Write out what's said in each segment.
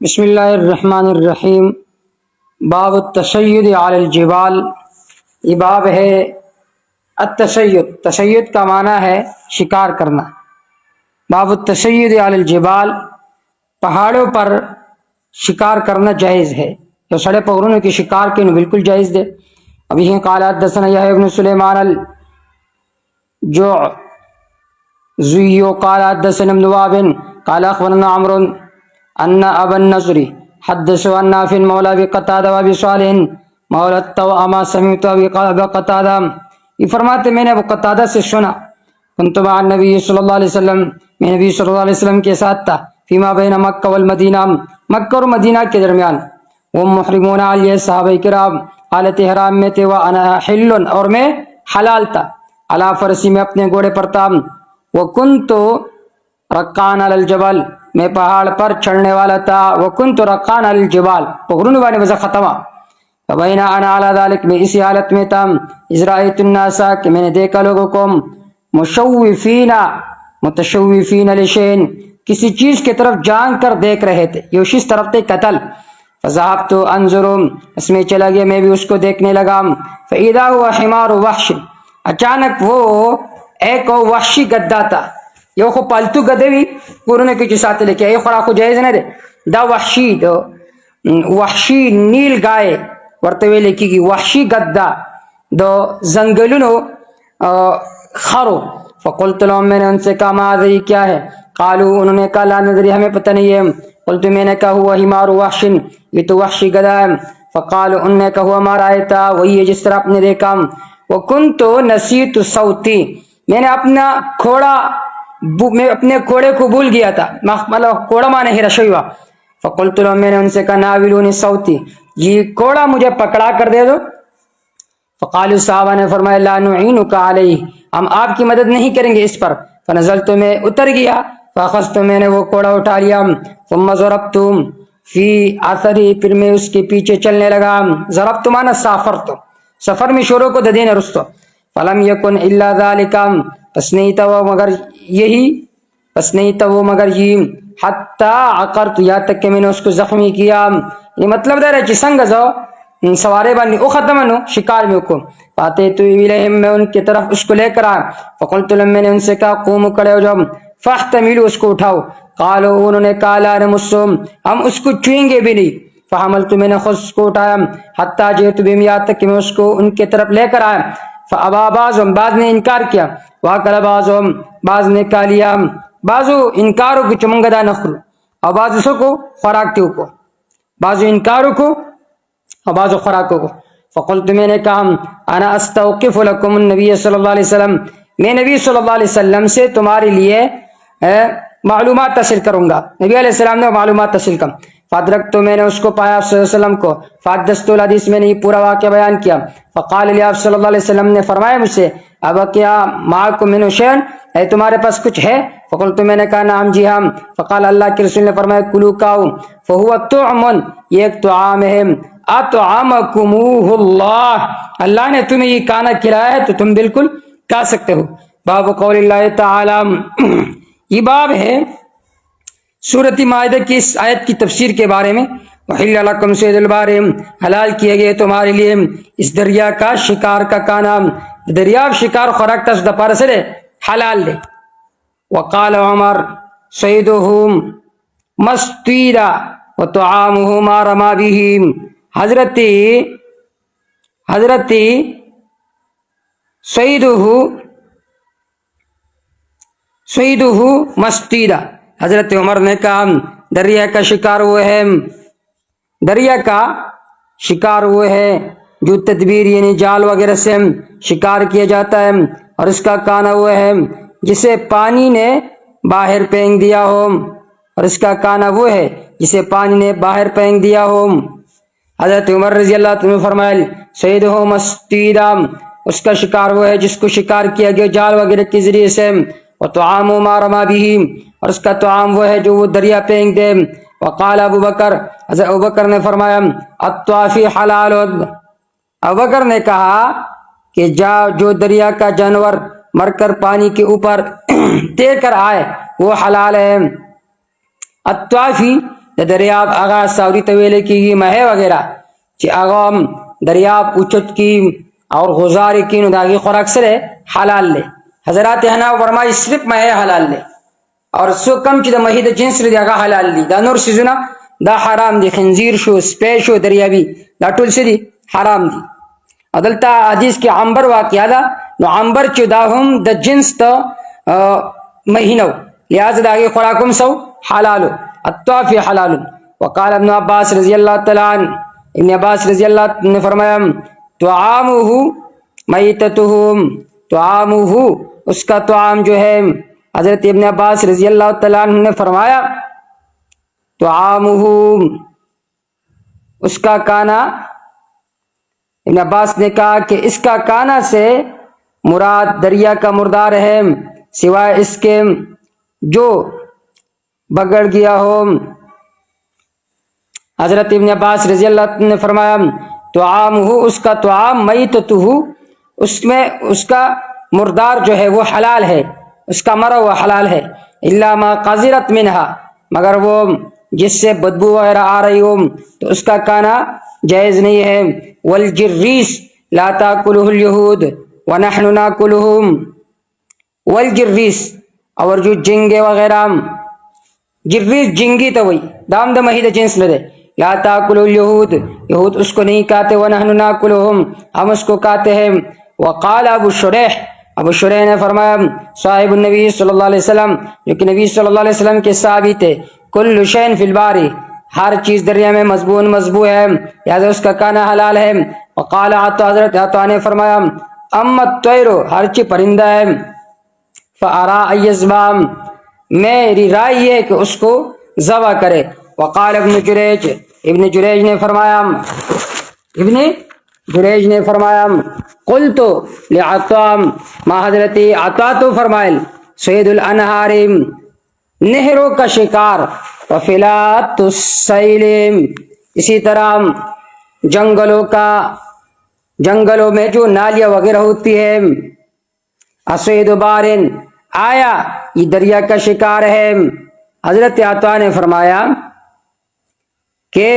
بسم اللہ الرحمن الرحیم۔ باب التشید علی الجبال، یہ باب ہے التشید۔ تشید کا معنی ہے شکار کرنا۔ باب التشید علی الجبال، پہاڑوں پر شکار کرنا جائز ہے، جو سڑے پہاڑوں کی شکار کے بالکل جائز دے۔ ابھی ہیں قال حدثنا یحییٰ بن سلیمان الجعزی قال حدثنا ابن وهب قال اخبرنا عمرو ان ابا النضر حدثه عن نافع مولى ابي قتادة وابي صالح مولى التوأمة سمعت ابا قتادة، یہ فرماتے میں نے ابو قتادہ سے سنا، كنت مع النبي صلی اللہ علیہ وسلم، میں نبی صلی اللہ علیہ وسلم کے ساتھ تھا، فيما بين مکہ والمدینہ، مکہ اور مدینہ کے درمیان، وہ محرمون علیہ صحابہ کرام حالت احرام میں تھے، وانا حل اور میں حلال تھا، علی فرسی میں اپنے گھوڑے پر تھا، وکنت رکان علی الجبل، میں پہاڑ پر چڑھنے والا تھا، وکنت رکان علی الجبال، پہرون وانے وزا ختمہ، فبین انا علی ذالک، میں اسی حالت میں تھا، اذ رأیت الناس، کہ میں نے دیکھا لوگوں کو، متشوفین لشین، کسی چیز کی طرف جان کر دیکھ رہے تھے، یہ اس طرف تھے قتل، فذهبت انظر، اس میں چلا گیا میں بھی اس کو دیکھنے لگا، فاذا هو حمار وحش، اچانک وہ ایک وحشی گدا تھا، یہ خو پالتو گدے بھی پورنے کی ساتھ لے کے یہ خوراک جائز نہ دے، دا وحشی نیل گائے ورتوے لکھی گی، وحشی گدا دو زنگلونو خرو، فقلت لهم، میں نے ان سے کہا ما ادری کیا ہے، قالوا انہوں نے کہا لا ندری، ہمیں پتہ نہیں ہے، قلت میں نے کہا ہوا حمار وحش، یہ تو وحشی گدا ہے، فقالوا انہوں نے کہا ہوا ما رأیتا، وہی ہے جس طرح آپ نے دیکھا، وکنت نسیت صوتی، میں نے اپنے گھوڑے کو بھول گیا تھا، مطلب گھوڑا مانے ہی رشویوا، فقلت لهم، میں نے ان سے کہا ناولونی صوتی، یہ گھوڑا مجھے پکڑا کر دے دو، فقالوا صحابہ نے فرمایا لا نعینک علیہ، ہم آپ کی مدد نہیں کریں گے اس پر، فنزلت، میں اتر گیا، فاخذت، میں نے وہ گھوڑا اٹھا لیا، ثم ضربت فی اثری، پھر میں اس کے پیچھے چلنے لگا، ضربت مانا سافرت، سفر میں شروع کو ددین رستو، فلم یکن الا ذالک، پس نہیں تھا وہ مگر یہ، حتی عقرت، یہاں تک کہ میں نے اس کو زخمی کیا، یہ مطلب دے رہا ہے کہ سنگ زو سوارے بانی او ختمنو شکار میں کو، فاتے تو الیہم، میں ان کی طرف اس کو لے کر آیا، فقلت لهم، میں نے ان سے کہا قوموا، کھڑے ہو جاؤ، فاحتملوا، اس کو اٹھاؤ، قالوا، انہوں نے کہا لا نمسهم، ہم اس کو چھوئیں گے بھی نہیں، فحملت، میں نے خود اس کو اٹھایا، حتی جئت بهم، یہاں تک کہ میں اس کو ان کی طرف لے کر آیا، فابا بعضهم، بعض نے انکار کیا، واکل بعضهم، بعض نے کہا لیا، بعضو انکارو کو چمنگدا نخرو، اور بعض کو خوراکتیو کو، بعضو انکارو کو اور بعضو خوراکو کو، فقلت، میں نے کہا انا استوقف لکم النبی صلی اللہ علیہ وسلم، میں نبی صلی اللہ علیہ وسلم سے تمہارے لیے معلومات حاصل کروں گا، نبی علیہ السلام نے معلومات حاصل کر، فادرک، تو میں نے اس کو پایا آپ صلی اللہ علیہ وسلم کو، فحدثت الحدیث، میں نے یہ پورا واقعہ بیان کیا، فقال لی، آپ صلی اللہ علیہ وسلم نے فرمایا مجھ سے، اب کیا معکم من شیء، ہے تمہارے پاس کچھ ہے، فقلت، میں نے کہا نعم، جی ہاں، فقال، اللہ کے رسول نے فرمایا کلو، کاؤ، فہو طعم، یہ ایک طعام ہے، اطعمکموہ اللہ، اللہ نے تمہیں یہ کھانا کھلایا ہے تو تم بالکل کھا سکتے ہو۔ باب قول اللہ تعالی، یہ باب ہے سورۃ مائدہ کی اس آیت کی تفسیر کے بارے میں، وحل لکم صید البحر، حلال کیے گئے تمہارے لیے اس دریا کا شکار کا کھانا، دریاب شکار خوراک تس دپار سے حلال لے، وقال عمر صیدہم مستیرا وطعامہ ما رما بہم، حضرت سیدہ مستیرا، حضرت عمر نے کہا دریا کا شکار وہ ہے جو تدبیر یعنی جال وغیرہ سے شکار کیا جاتا ہے، اور اس کا کھانا وہ ہے جسے پانی نے باہر پھینک دیا ہو، اور اس کا کھانا وہ ہے جسے پانی نے باہر پھینک دیا ہو۔ حضرت عمر رضی اللہ عنہ فرمائے سیدہ مستیرا، اس کا شکار وہ ہے جس کو شکار کیا گیا جال وغیرہ کے ذریعے سے، وطعام ما رما بہ، اور اس کا طعام وہ ہے جو وہ دریا پھینک دے۔ وقال ابو بکر، حضرت ابو بکر نے فرمایا الطافی حلال، ابو بکر نے کہا کہ جو دریا کا جانور مر کر پانی کے اوپر تیر کر آئے وہ حلال ہے۔ الطافی د دریاب هغه ساوري ته ویل کېږي مهې وغیرہ چې هغه دریاب اوچت کی اور غزار کی نو داغي خوراک سره حلال لے. حضرات حناف فرمایي صرف مهې حلال لے اور سو کم چې د مهې د جنس لري هغه حلال دي. دا نور سيزونه دا حرام دي، خنزیر شو، سپی شو، دریابي، دا ټول څه دي؟ حرام دي. عدالتا حدیث کې عنبر واقعا ده، نو عنبر چې دا هم د جنس ته مهینو لہذا داغي خوراکم سو حلالو. الطواف حلال. وقال ابن عباس رضی اللہ تعالی عنہ، ابن عباس رضی اللہ عنہ نے فرمایا طعامہ میتتہم، طعامہ اس کا طعام جو ہے، حضرت ابن عباس رضی اللہ تعالیٰ عنہ نے فرمایا طعامہ اس کا کانا، ابن عباس نے کہا کہ اس کا کانا سے مراد دریا کا مردار ہے سوائے اس کے جو بگڑ گیا ہو. حضرت ابن عباس رضی اللہ عنہ نے فرمایا طعامہ اس کا طعام میتتہ اس میں اس کا مردار جو ہے وہ حلال ہے، اس کا مرا ہوا حلال ہے. الا ما قذرت منہا مگر وہ جس سے بدبو وغیرہ آ رہی ہو تو اس کا کھانا جائز نہیں ہے. والجریس لا تاکلہ الیہود ونحن ناکلہم. والجریس اور جو جنگے وغیرہ، جریس جنگی تو وہی دام دا مہید جنس لدے. لا تاکلہ الیہود یہود اس کو نہیں کھاتے، ونحن ناکلہم ہم اس کو کھاتے ہیں. وقال ابو شریح، ابو شریح نے فرمایا صاحب النبی صلی اللہ علیہ وسلم جو کہ نبی صلی اللہ علیہ وسلم کے صحابی تھے، کل شین فی الباری ہر چیز دریا میں مذبون مذبوح ہے لہذا اس کا کھانا حلال ہے. وقال عطا حضرت عطا نے فرمایا اما الطیر ہر چیز پرندہ ہے، فارا ایزبام میری رائے یہ ہے کہ اس کو ذبح کرے. وقال ابن جریج، ابن جریج نے فرمایا، ابن جریج نے فرمایا قلت لعطا ما حضرت عطا تو فرمائل سید الانہار نہروں کا شکار وفلات السیل اسی طرح جنگلوں کا، جنگلوں میں جو نالیاں وغیرہ ہوتی ہے، اسید بارن آیا یہ دریا کا شکار ہے. حضرت عطا نے فرمایا کہ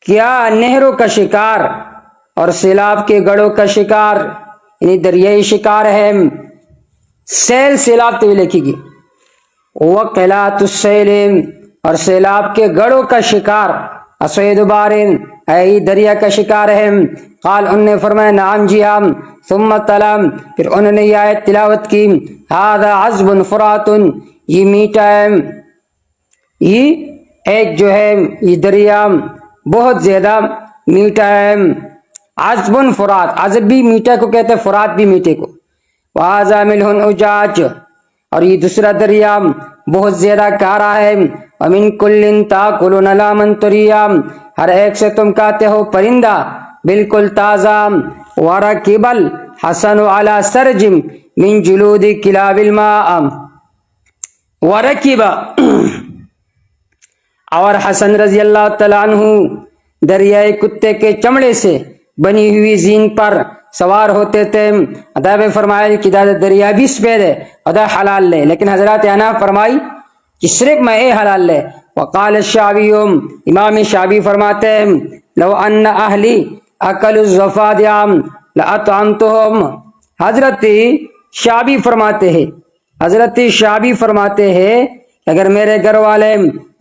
کیا نہروں کا شکار اور سیلاب کے گڑوں کا شکار یعنی دریائی شکار ہے. سیل سیلاب تو لکھی گی، وقلات السیل اور سیلاب کے گڑوں کا شکار، اسید بارن اے دریا کا شکار ہے. قال انہوں نے فرمایا نعم جی ہاں. ثم تلام پھر انہوں نے یہ آیت تلاوت کی ھذا عذب فرات یہ میٹھا ہے، یہ ایک جو ہے یہ دریا بہت زیادہ میٹھا ہے. عذب فرات، عذب بھی میٹھا کو کہتے ہیں، فرات بھی میٹھے کو. وَهَذَا مِلْحٌ اُجَاجٌ اور یہ دوسرا دریا بہت زیادہ کارا ہے. وَمِن كُلٍّ تَأْكُلُونَ لَحْمًا طَرِيًّا ہر ایک سے تم کھاتے ہو پرندہ بالکل تازہ. وَرَكِبَ الْحَسَنُ عَلَى سَرْجٍ مِن جُلُودِ كِلَابِ الْمَاءِ وَرَكِبَ اور حسن رضی اللہ تعالیٰ عنہ دریائے کتے کے چمڑے سے بنی ہوئی زین پر سوار ہوتے تھے. ادا میں فرمایا کہ دریا بھی سفید ہے، ادا حلال لے، لیکن حضرات حناف فرمائی کہ صرف میں حلال لے. وقال الشعبی امام شعبی فرماتے ہیں لو ان اہلی اکل الضفادع لاطعمتهم. حضرت شعبی فرماتے ہیں، حضرت شعبی فرماتے ہیں کہ اگر میرے گھر والے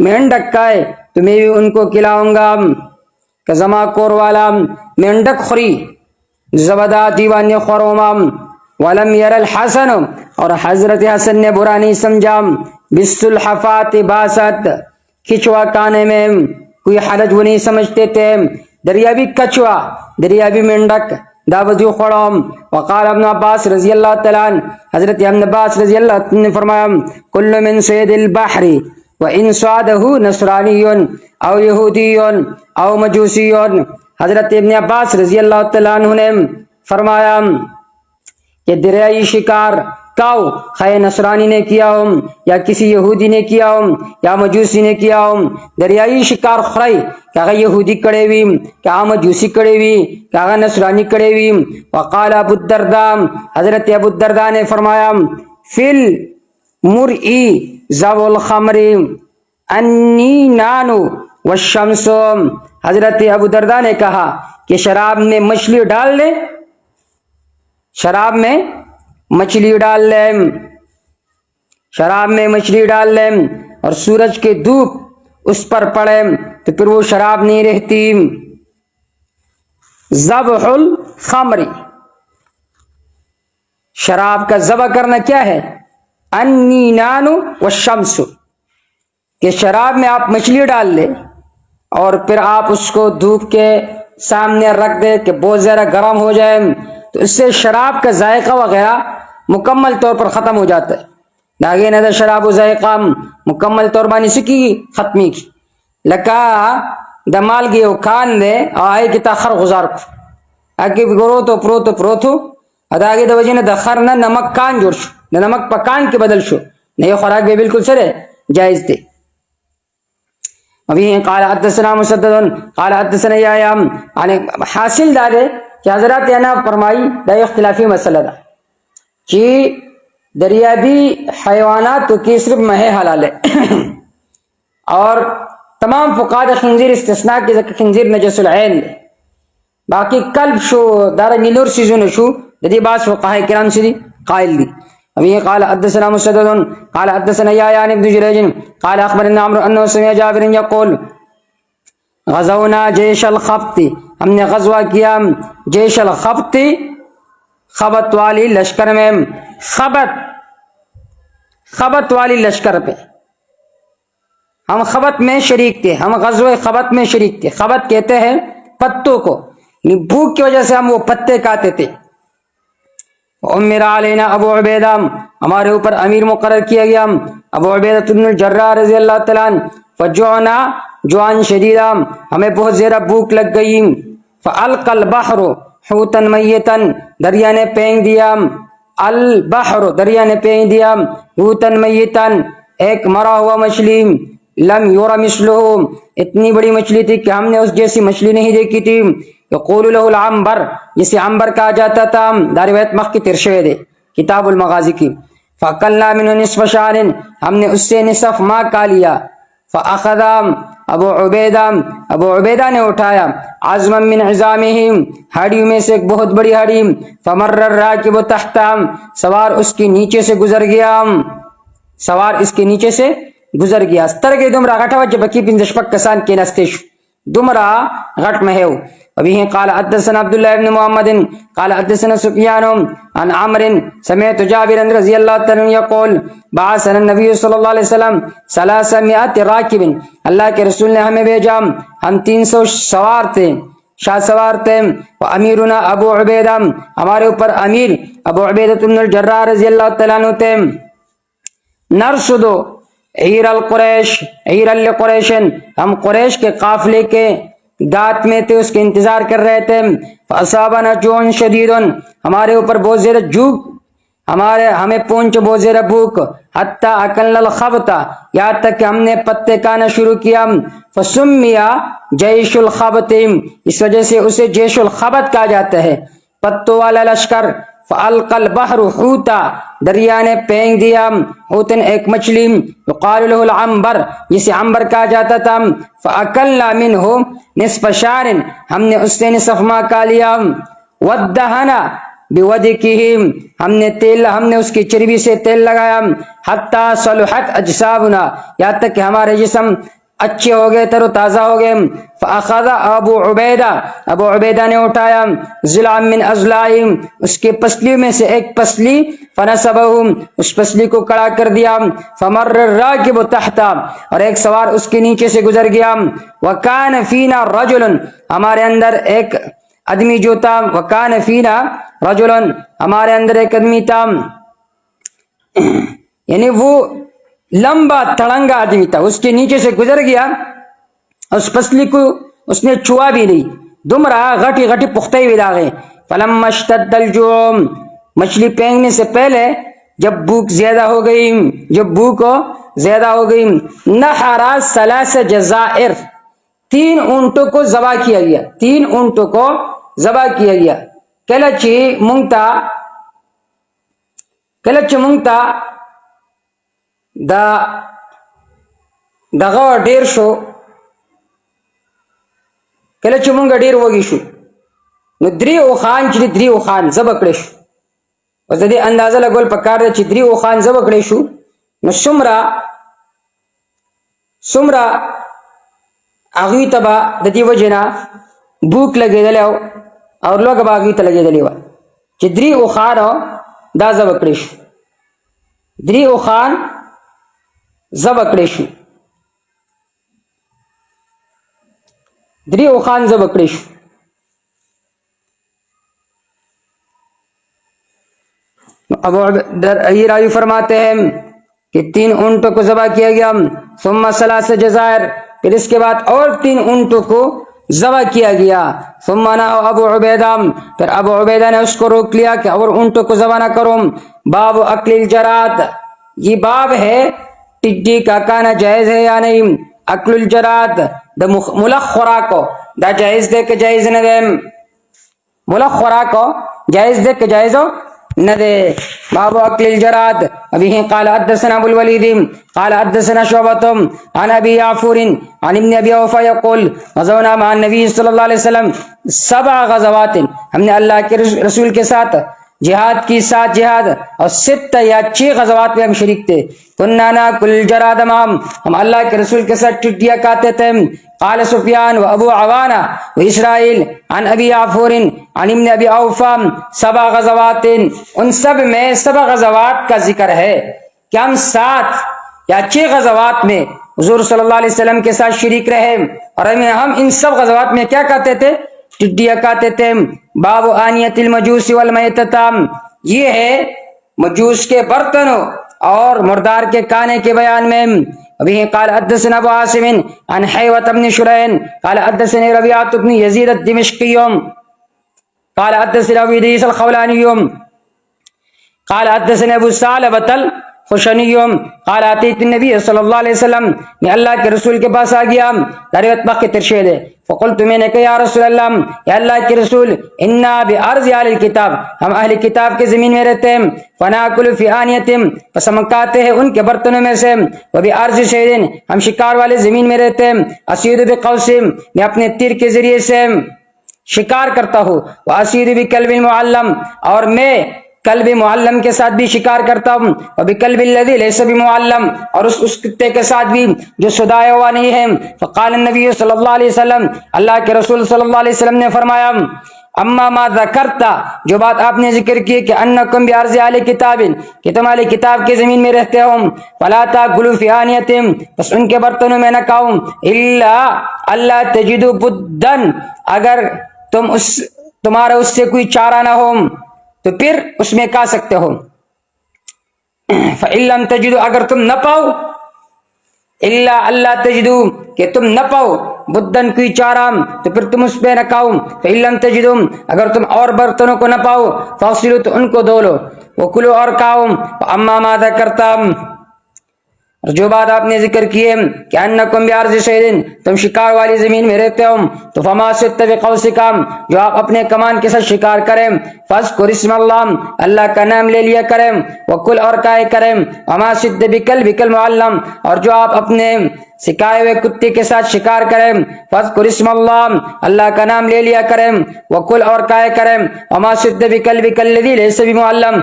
مینڈک کھائے تو میں بھی ان کو کھلاؤں گا. کہ زما کور والا مینڈک خوری زبدہ دیوانی خورومام. ولم یر الحسن اور حضرت حسن نے برا نہیں سمجھا بالسلحفات باسط کھچوا کانے میں کوئی حرج وہ نہیں سمجھتے تھے. دریابی کچوا دریابی مینڈک دعوتیو خوڑم. وقال ابن عباس رضی اللہ تعالیٰ عنہ حضرت ابن عباس رضی اللہ عنہ نے فرمایا کل من سید البحر وان صعده نصرانی او یہودی او مجوسی. حضرت ابن عباس رضی اللہ تعالیٰ عنہ نے فرمایا کہ دریائی شکار کاؤ خواہ نصرانی نے کیا ہو یا کسی یہودی نے کیا ہو یا مجوسی نے کیا ہو، دریائی شکار خرائی کیا یہودی کڑے ہوئی، کیا مجوسی کڑے ہوئی، کیا نصرانی کڑے ہوئی. وقال ابو الدرداء حضرت ابو الدرداء نے فرمایا فی المرئی ذو الخمر انی نانو والشمس، حضرت ابو درداء نے کہا کہ شراب میں مچھلی ڈال لے، شراب میں مچھلی ڈال لے، شراب میں مچھلی ڈال لے اور سورج کی دھوپ اس پر پڑے تو پھر وہ شراب نہیں رہتی۔ ذبح الخمر، شراب کا ذبح کرنا کیا ہے؟ انی نانو والشمس، کہ شراب میں آپ مچھلی ڈال لیں اور پھر آپ اس کو دھوپ کے سامنے رکھ دیں کہ بہت زیادہ گرم ہو جائے، تو اس سے شراب کا ذائقہ وغیرہ مکمل طور پر ختم ہو جاتا ہے۔ داغے نہ شراب و ذائقہ مکمل طور پر سکی ختمی کی لکا دمال گے او کان دے آئے کی تاخر گزار کو اکی گرو تو پروتو اداگے د وجہ د خر نہ نمک کان جوڑ شو نہ نمک پکان کے بدل شو نہیں خوراک بھی بالکل سرے جائز دے۔ ابھی قال حدثنا مسدد قال حدثنا یا حاصل دارے کہ حضرات انا فرمائی دا اختلافی مسئلہ دا کہ دریابی حیوانات کی صرف مہے حلال ہے اور تمام فقہاء خنزیر استثناء کی خنزیر نجس العین دے، باقی کلب شو دارا نور سیزون شو ددی باس فقہاء کرام سے قائل دی۔ ابھی قال حدثنا مسدد قال حدثنا یا ابن جریج قال اخبرنا عمرو انه سمع جابر يقول غزونا جيش الخبط، ہم نے غزوہ کیا جيش الخبط، خبط والی لشکر میں، خبط والی لشکر پہ ہم خبط میں شریک تھے، ہم غزوہ خبط میں شریک تھے۔ خبط کہتے ہیں پتوں کو، بھوک کی وجہ سے ہم وہ پتے کھاتے تھے۔ امیر علینا ابو عبیدہ، ہمارے اوپر امیر مقرر کیا گیا ابو عبیدہ بن الجراح رضی اللہ تعالیٰ عنہ۔ فجوعنا جوعا شدیدا، ہمیں بہت زیادہ بھوک لگ گئی۔ فالقى البحر حوتا میتا، دریا نے پھینک دیا، البحر دریا نے پھینک دیا، حوتا میتا ایک مرا ہوا مچھلی، لم یور مثلہ اتنی بڑی مچھلی تھی کہ ہم نے اس جیسی مچھلی نہیں دیکھی تھی۔ یقول له العنبر، جسے عنبر کہا جاتا تھا، دارویت مخ کی ترشوے دے کتاب المغازی کی۔ فاکلنا منه نصف شعر، ہم نے اس سے نصف ماہ کھا لیا۔ فاخذ ابو عبیدہ نے اٹھایا عظما من عظامہم، ہڈیوں میں سے ایک بہت بڑی ہڈی، فمر الراکب تحتہ، سوار اس کے نیچے سے گزر گیا، سوار اس کے نیچے سے گزر گیا۔ ستر کے دمرا غٹا وجہ بکی پندشپک کسان کے نستیش دمرا غٹ میں ہے۔ ابھی قال حدثنا عبداللہ ابن محمد قال حدثنا سفیان عن عمرو سمعت جابر رضی اللہ تعالی عنہ یقول بعثنا النبی صلی اللہ علیہ وسلم 300 راکب، اللہ کے رسول نے ہمیں بھیجا، ہم 300 سوار تھے، شاہ سوار تھے۔ امیرنا ابو عبیدہ، ہمارے اوپر امیر ابو عبیدہ بن الجراح رضی اللہ تعالیٰ عنہ تھے۔ نرشدو عیر القریش، عیر القریشن، ہم قریش کے قافلے کے گات میں تھے، اس کے انتظار کر رہے تھے۔ فاصابنا جوع شدید، ہمارے اوپر بہت زیادہ بھوک، ہمیں پہنچ بہت زیادہ بھوک۔ حتی اکلنا الخبط، یہاں تک کہ ہم نے پتے کھانا شروع کیا۔ فسمیا جیش الخبط، اس وجہ سے اسے جیش الخبط کہا جاتا ہے، پتوں والا لشکر۔ فالقى البحر حوتا، دریا نے پھینک دیا حوتن ایک مچھلی، یقال له العنبر، جسے عنبر کہا جاتا تھا۔ فاکلنا منه نصف شعر، ہم نے اس سے نصف ماہ کھا لیا۔ ودهنا بودكه، ہم نے اس کی چربی سے تیل لگایا۔ حتی صلحت اجسامنا، یہاں تک کہ ہمارے جسم اچھے ہو گئے، تر و تازہ ہو گئے۔ فاخذ ابو عبیدہ نے اٹھایا ضلع من اضلاعہم، اس کے پسلیوں میں سے ایک پسلی، فنصبہم، اس پسلی کو کڑا کر دیا۔ فمر الراکب تحتہ، اور ایک سوار اس کے نیچے سے گزر گیا۔ وکان فینا رجل، ہمارے اندر ایک آدمی جو تھا، وکان فینا رجل، ہمارے اندر ایک آدمی تھا، یعنی وہ لمبا تڑنگا آدمی تھا، اس کے نیچے سے گزر گیا، اس پسلی کو اس نے چھوا بھی نہیں، دمرا غٹی پختہ ہوئی داغے۔ فلما اشتد الجوع، مچھلی پھینکنے سے پہلے جب بھوک زیادہ ہو گئی، نحر 3 جزائر، 3 اونٹوں کو ذبح کیا گیا۔ کلچی منگتا دا دغه ډیر شو. کله چې مونږ ډیر وږي شو نو درې اوښان چې درې اوښان ذبح کړی شو. اوس د دې اندازه لګول پکار ده چې درې اوښان ذبح کړی شو نو څومره هغوی ته به د دې وجې نه بوک لګېدلی او لوږه به هغوی ته لګېدلې وه چې درې اوښان دا ذبح کړی شو. درې اوښان ذبح کړی شو. درې اوښان ذبح کړی شو. ابو یہ راوی فرماتے ہیں کہ 3 اونٹوں کو ذبح کیا گیا. ثم ثلاث جزائر، پھر اس کے بعد اور 3 اونٹوں کو ذبح کیا گیا. ثم نہا ابو عبیدہ، پھر ابو عبیدہ نے اس کو روک لیا کہ اور اونٹوں کو ذبح نہ کرو. باب اکل الجراد، یہ باب ہے ٹڈی کا کھانا جائز ہے یا نہیں. اکل الجراد دا ملخ خوراکو دا جائز دے کہ جائز نہ دے. ملخ خوراکو جائز دے کہ جائز ہو نہ دے. باب اکل الجراد. ابھی قال حدثنا ابو الولید قال حدثنا شعبۃ عن ابی یعفور عن ابن ابی اوفا یقول غزونا مع النبی صلی اللہ علیہ وسلم 7 غزوات، ہم نے اللہ کے رسول کے ساتھ جہاد کی 7 جہاد اور 6 یا 6 غزوات میں ہم شریک تھے. کننا ناکل الجراد معهم، ہم اللہ کے رسول کے ساتھ ٹڈیاں کھاتے تھے. قال سفیان و ابو عوانہ و اسرائیل عن ابی یعفور عن ابن ابی اوفا 7 غزوات، ان سب میں 7 غزوات کا ذکر ہے کہ ہم 7 یا 6 غزوات میں حضور صلی اللہ علیہ وسلم کے ساتھ شریک رہے اور ہم ان سب غزوات میں کیا کہتے تھے؟ ٹڈیاں کہتے تھے. باب آنیت المجوس والمیتتام، یہ ہے مجوس کے برتنوں اور مردار کے کھانے کے بیان میں. ابھی قال حدثنا ابو عاصم عن حیوة بن شرین قال حدثني ربيعة بن يزيد الدمشقي قال حدثنا ابو ادریس الخولانی قال حدثنا ابو ثعلبة الخشنی قال اتیت النبی صلی اللہ علیہ وسلم، میں اللہ کے رسول کے پاس آ گیا. روایت باقی ترشید ہے. فقلت، میں نے کہا یا رسول اللہ، یا اللہ کے رسول، انا بارض اہل الکتاب، ہم اہل کتاب کے زمین میں رہتے ہیں. فناکل فی آنیتہم، پس ہم کھاتے ہیں ان کے برتنوں میں سے. وبارض شیرین، ہم شکار والے زمین میں رہتے ہیں. اصید بقوسم، میں اپنے تیر کے ذریعے سے شکار کرتا ہوں. واصید بکلب معلم، اور میں کلب معلم کے ساتھ بھی شکار کرتا ہوں. وبکلب الذی لیس بمعلم، اور اس کتے کے ساتھ بھی جو سدایا ہوا نہیں ہے. فقال النبی صلی اللہ علیہ وسلم، اللہ کے رسول صلی اللہ علیہ وسلم نے فرمایا، اما ما ذکرتا، جو بات آپ نے ذکر کی کہ انکم بارض اہل کتاب، کہ تم اہل کتاب کی زمین میں رہتے ہو. فلا تاکلوا فی آنیتہم، بس ان کے برتنوں میں نہ کھاؤ. الا اللہ تجدوا بدن، اگر تمہارا اس سے کوئی چارہ نہ ہو تو پھر اس میں کھا سکتے ہو. فَإِن لَمْ تَجِدُوا، اگر تم نہ پاؤ، الا اللہ تجدو، کہ تم نہ پاؤ بدن کوئی چارہ تو پھر تم اس پہ نہ کھاؤ. فَإِن لَمْ تَجِدُوا، اگر تم اور برتنوں کو نہ پاؤ، فَاغْسِلُوا، تو ان کو دھو لو. وَكُلُوا، اور کھاؤ. اما ما ذکرتا، جو بات آپ نے ذکر کی ہے کہ انکم بارض شیرین، تم شکار والی زمین میں رہتے ہو. تو فما صدت بقوسکم، جو آپ اپنے کمان کے ساتھ شکار کریں. فاذکر اسم اللہ، اللہ کا نام لے لیا کریں. وکل، اور کھائے کریں. وما صدت بکلبک المعلم، اور جو آپ اپنے سکھائے ہوئے کتے کے ساتھ شکار کریں. فاذکر اسم اللہ، اللہ کا نام لے لیا کریں. وکل، اور کھائے کریں. وما صدت بکلبک الذی لیس بمعلم،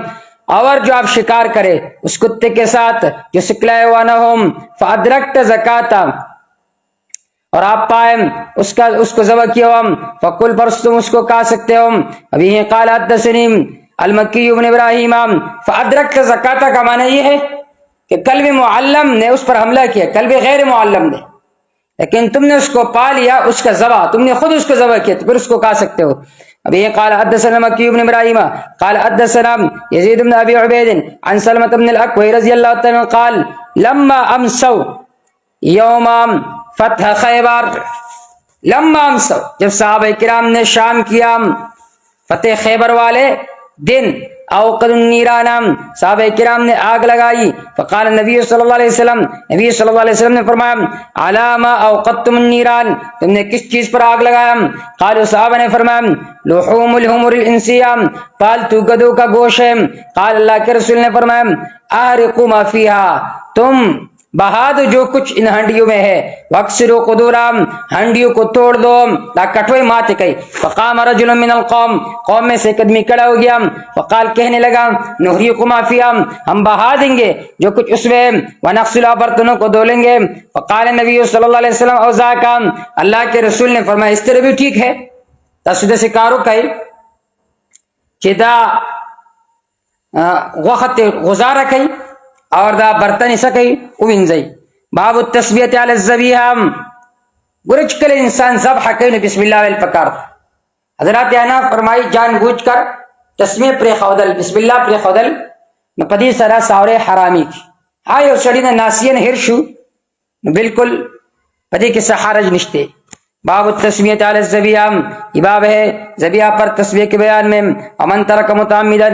اور جو آپ شکار کرے اس کتے کے ساتھ جو سکھلائے ہوا نہ ہو. فادرکت زکاتا، اور آپ پائیں اس کو ذبح کیا ہو. فکل، پر تم اس کو کھا سکتے ہو. ابھی قال حدثنی المکی بن ابراہیم. فادرکت زکاتا کا معنی یہ ہے کہ کلب معلم نے اس پر حملہ کیا، کلب غیر معلم نے، لیکن تم نے اس کو پا لیا، اس کا ذبح تم نے خود اس کو ذبح کیا، تو پھر اس کو کھا سکتے ہو. ابھی قال حدثنا مکی بن ابراہیم قال حدثنا یزید بن ابی عبید عن سلمة بن الاکوع رضی اللہ تعالی عنہ قال لما امسوا یوم فتح خیبر، لما امسوا، جب صحابہ کرام نے شام کیا فتح خیبر والے دن، اوقد النیران، صحابہ کرام نے آگ لگائی. فقال نبی صلی اللہ علیہ وسلم، نبی صلی اللہ علیہ وسلم نے فرمایا علاما اوقدتم النیران، تم نے کس چیز پر آگ لگایا؟ قالوا، صحابہ نے فرمایا لحوم الحمر الانسیہ، پالتو گدوں کا گوشت ہے. قال، اللہ کے رسول نے فرمایا احرقوا ما فیہا، تم بہا دو جو کچھ ان ہنڈیوں میں ہے، وَاكْسِرُوا قُدُورَهُمْ ہنڈیوں کو توڑ دو، لا کٹوئی مات کئی۔ فقام رجل من القوم قوم میں سے ایک آدمی کھڑا ہو گیا، فقال کہنے لگا نُحْرِقُمَا فِيهَا ہم بہا دیں گے جو کچھ اس میں، وَنَغْسِلُهَا برتنوں کو دھو لیں گے۔ فقال نبی صلی اللہ علیہ وسلم اوزاکا اللہ کے رسول نے فرمایا اس طرح بھی ٹھیک ہے، تصدیق سے کارو کئی چدا وقت غزارہ کئی اور دا برتن سکئی وینزئی۔ باب التسبیت علی الذبیحہ گرچ کل انسان ذبح کئی بسم اللہ ویل پکار۔ حضرات انا فرمائی جان بوجھ کر تسمیہ پر خودل بسم اللہ پر خودل نو پدی سرا ساورے حرامی کی ہائے اور سڑی ناسین ہرشو بالکل پدی کے سحرج نشتے۔ باب التسمیت علی الذبیحہ یہ باب ہے ذبیحہ پر تسبیح کے بیان میں۔ ومن ترک متعمدا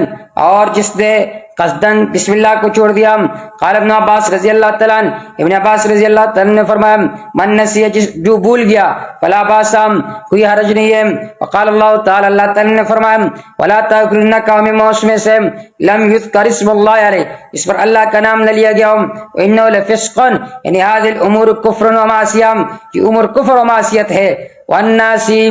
اور جس نے قصدن بسم اللہ کو چھوڑ دیا۔ قال ابن عباس رضی اللہ تعالیٰ عنہ ابن عباس رضی اللہ تعالیٰ عنہ نے فرمایا من نسی جو بھول گیا فلا باسام کوئی حرج نہیں ہے۔ وقال اللہ تعالیٰ اللہ تعالیٰ نے فرمایا ولا تاکلن کام موسم سے لم یذکر اسم اللہ علیہ اس پر اللہ کا نام نہ لیا گیا ہو انه لفسق یعنی هذه الامور کفر و معصیہ یہ امور کفر و معصیت ہے۔ والناسی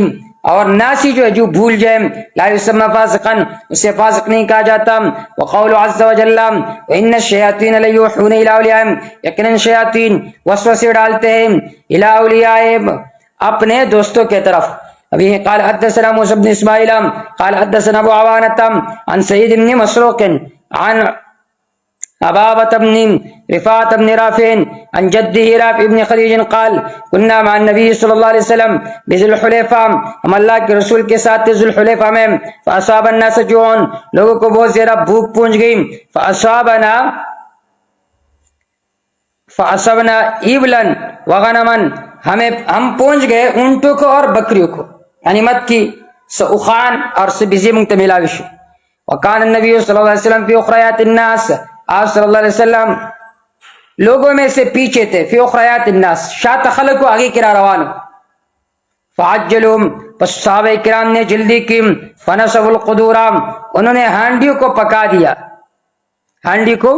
اور ناسی جو ہے جو بھول جائے لا یسمى فاسقا اسے فاسق نہیں کہا جاتا۔ وقول عز وجل وان الشیاطین لیوحون الی اولیاء یقینا شیاطین وسوسے ڈالتے ہیں الی اولیاء اپنے دوستوں کے طرف۔ ابھی قال حدثنا موسى بن اسماعیل قال حدثنا ابو عوانة عن سعید بن مسروق عن أبابة بن رفاعة بن رافع عن جده رافع بن خدیج قال كنا مع النبي صلی اللہ علیہ وسلم بذی الحلیفہ ہم اللہ کے رسول کے ساتھ ذی الحلیفہ میں فأصاب الناس جوع لوگوں کو بہت زیادہ بھوک پہنچ گئی فأصابنا إبلا وغنما ہم پہنچ گئے اونٹوں کو اور بکریوں کو غنیمت کی سأخان اور سبزی منتملاوش۔ وكان النبي صلی اللہ علیہ وسلم في أخريات الناس آپ صلی اللہ علیہ وسلم لوگوں میں سے پیچھے تھے فی اخریات الناس شاہ خلق کو آگے کرا روانو فعجلهم پس صحابہ کرام نے جلدی کی فنصب القدورام انہوں نے ہانڈیوں کو پکا دیا ہانڈی کو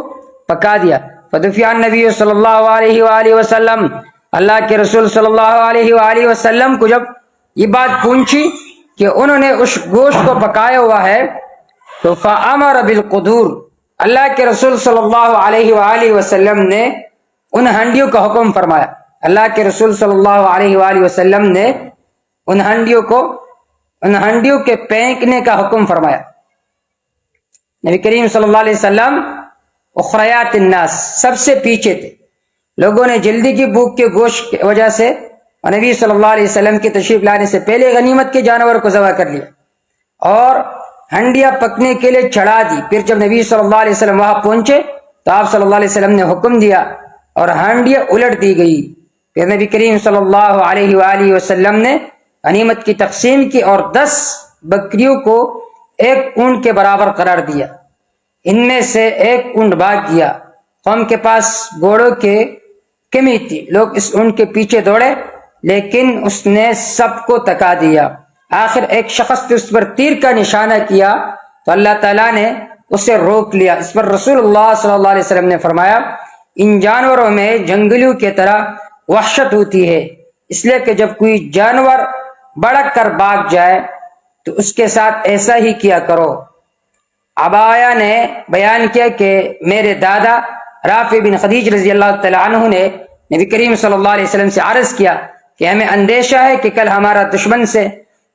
پکا دیا فدفع النبی صلی اللہ علیہ وآلہ وسلم اللہ کے رسول صلی اللہ علیہ وآلہ وسلم کو جب یہ بات پوچھی کہ انہوں نے اس گوشت کو پکایا ہوا ہے تو فامر بالقدور اللہ کے رسول صلی اللہ علیہ وآلہ وسلم نے ان ہنڈیوں کا حکم فرمایا۔ اللہ کے رسول صلی اللہ علیہ وآلہ وسلم نے ان ہنڈیوں کے پھینکنے کا حکم فرمایا۔ نبی کریم صلی اللہ علیہ وسلم اخریات الناس سب سے پیچھے تھے، لوگوں نے جلدی کی بھوک کے گوشت کی وجہ سے اور نبی صلی اللہ علیہ وسلم کی تشریف لانے سے پہلے غنیمت کے جانور کو ذبح کر لیا اور ہنڈیاں پکنے کے لیے چڑھا دی۔ پھر جب نبی صلی اللہ علیہ وسلم وہاں پہنچے تو آپ صلی اللہ علیہ وسلم نے حکم دیا اور ہنڈیاں الٹ دی گئی۔ پھر نبی کریم صلی اللہ علیہ وآلہ وسلم نے غنیمت کی تقسیم کی اور 10 بکریوں کو ایک اونٹ کے برابر قرار دیا۔ ان میں سے ایک اونٹ بھاگ گیا، قوم کے پاس گھوڑوں کے کمی تھی، لوگ اس اونٹ کے پیچھے دوڑے لیکن اس نے سب کو تکا دیا۔ آخر ایک شخص نے اس پر تیر کا نشانہ کیا تو اللہ تعالیٰ نے اسے روک لیا۔ اس پر رسول اللہ صلی اللہ علیہ وسلم نے فرمایا ان جانوروں میں جنگلیوں کی طرح وحشت ہوتی ہے، اس لیے کہ جب کوئی جانور بڑک کر بھاگ جائے تو اس کے ساتھ ایسا ہی کیا کرو۔ عبایا نے بیان کیا کہ میرے دادا رافع بن خدیج رضی اللہ تعالیٰ عنہ نے نبی کریم صلی اللہ علیہ وسلم سے عرض کیا کہ ہمیں اندیشہ ہے کہ کل ہمارا دشمن سے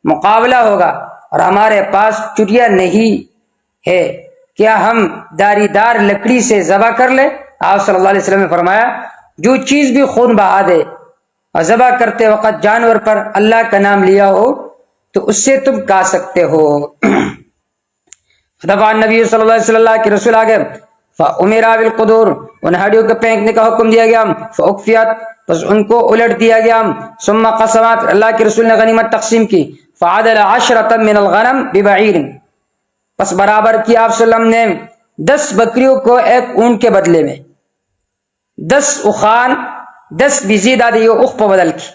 مقابلہ ہوگا اور ہمارے پاس چڑیا نہیں ہے، کیا ہم داری دار لکڑی سے ذبح کر لیں؟ آپ صلی اللہ علیہ وسلم نے فرمایا جو چیز بھی خون بہا دے اور ذبح کرتے وقت جانور پر اللہ کا نام لیا ہو تو اس سے تم کھا سکتے ہو۔ دفعہ نبی صلی اللہ علیہ وسلم اللہ کے رسول آگے فَأُمِرَا بِالْقُدُورِ ان ہڈیوں کے پھینکنے کا حکم دیا گیا، فَأُقْفِيَتْ بس ان کو الٹ دیا گیا، ثم قسمات اللہ کے رسول نے غنیمت تقسیم کی، فعدل 10 من الغنم ببعیر پس برابر کی آپ صلی اللہ علیہ وسلم نے 10 بکریوں کو ایک اونٹ کے بدلے میں، 10 اخان 10 بزید آدھی اخ پر بدل کی۔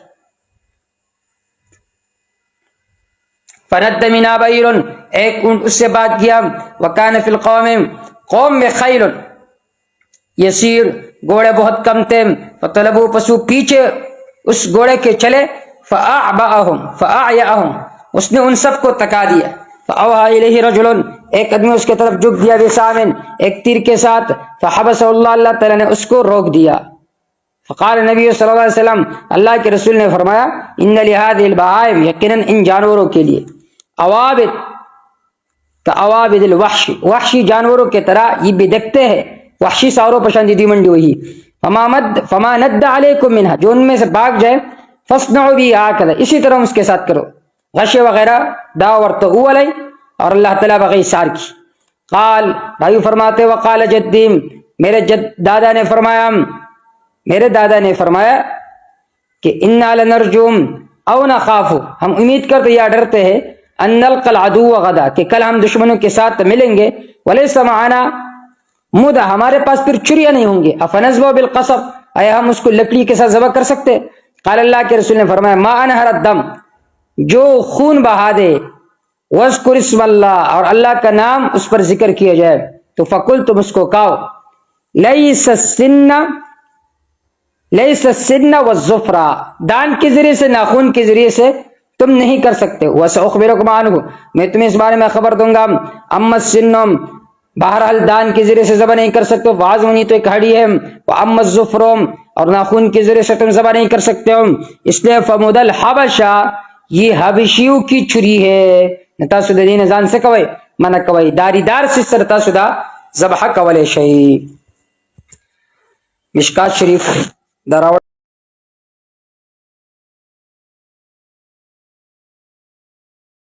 فند منا بعیر ایک اونٹ اس سے بھاگ گیا، وکان فی القوم قوم میں خیل یسیر گھوڑے بہت کم تھے، فطلبوا پسو پیچھے اس گھوڑے کے چلے، فأعيأهم اس نے ان سب کو تکا دیا، فأوحى إليه رجل ایک آدمی اس کی طرف جھک دیا، بسام ایک تیر کے ساتھ، فحبسه اللہ تعالیٰ نے اس کو روک دیا۔ فقال نبی صلی اللہ علیہ وسلم اللہ کے رسول نے فرمایا، ان لهذه البهائم یقیناً ان جانوروں کے لیے، عوابد کا عوابد الوحش وحشی جانوروں کے طرح یہ بھی دیکھتے ہیں، وحشی ساروں پسندیدی منڈی ہوئی، فما ند علیکم منها جو ان میں سے بھاگ جائے، فاصنعوا به هكذا اسی طرح اس کے ساتھ کرو، غش وغیرہ داورتو علی اور اللہ تعالیٰ بغیر سار کی۔ قال بھائی فرماتے، وقال جدیم میرے دادا نے فرمایا کہ انا لنرجوم او نخاف ہم امید کرتے یا ڈرتے ہیں، ان نلقى العدو غدا کہ کل ہم دشمنوں کے ساتھ ملیں گے، وليس معنا مدہ ہمارے پاس پھر چڑیا نہیں ہوں گے، افنذبح بالقصب آیا ہم اس کو لکڑی کے ساتھ ذبح کر سکتے؟ قال اللہ کے رسول نے فرمایا، ما انہر الدم جو خون بہا دے، واذکر اسم اللہ اور اللہ کا نام اس پر ذکر کیا جائے، تو فقل تم اس کو کہو، لیس السن والظفر دان کے ذریعے سے ناخون کے ذریعے سے تم نہیں کر سکتے، وسأخبرکم عنہ میں تمہیں اس بارے میں خبر دوں گا، اما السن بہرحال دان کے ذریعے سے ذبح نہیں کر سکتے، وعظمنی تو ایک ہڈی ہے، واما الظفر اور ناخون کے ذریعے سے تم ذبح نہیں کر سکتے ہو، اس لیے فمد الحبشہ یہ حبشیوں کی چھری ہے، نتاسو دین زان سے کوئی منع کوئی داری دار سے سرتا سدا ذبح کولے شئی۔ مشکات شریف دراوٹ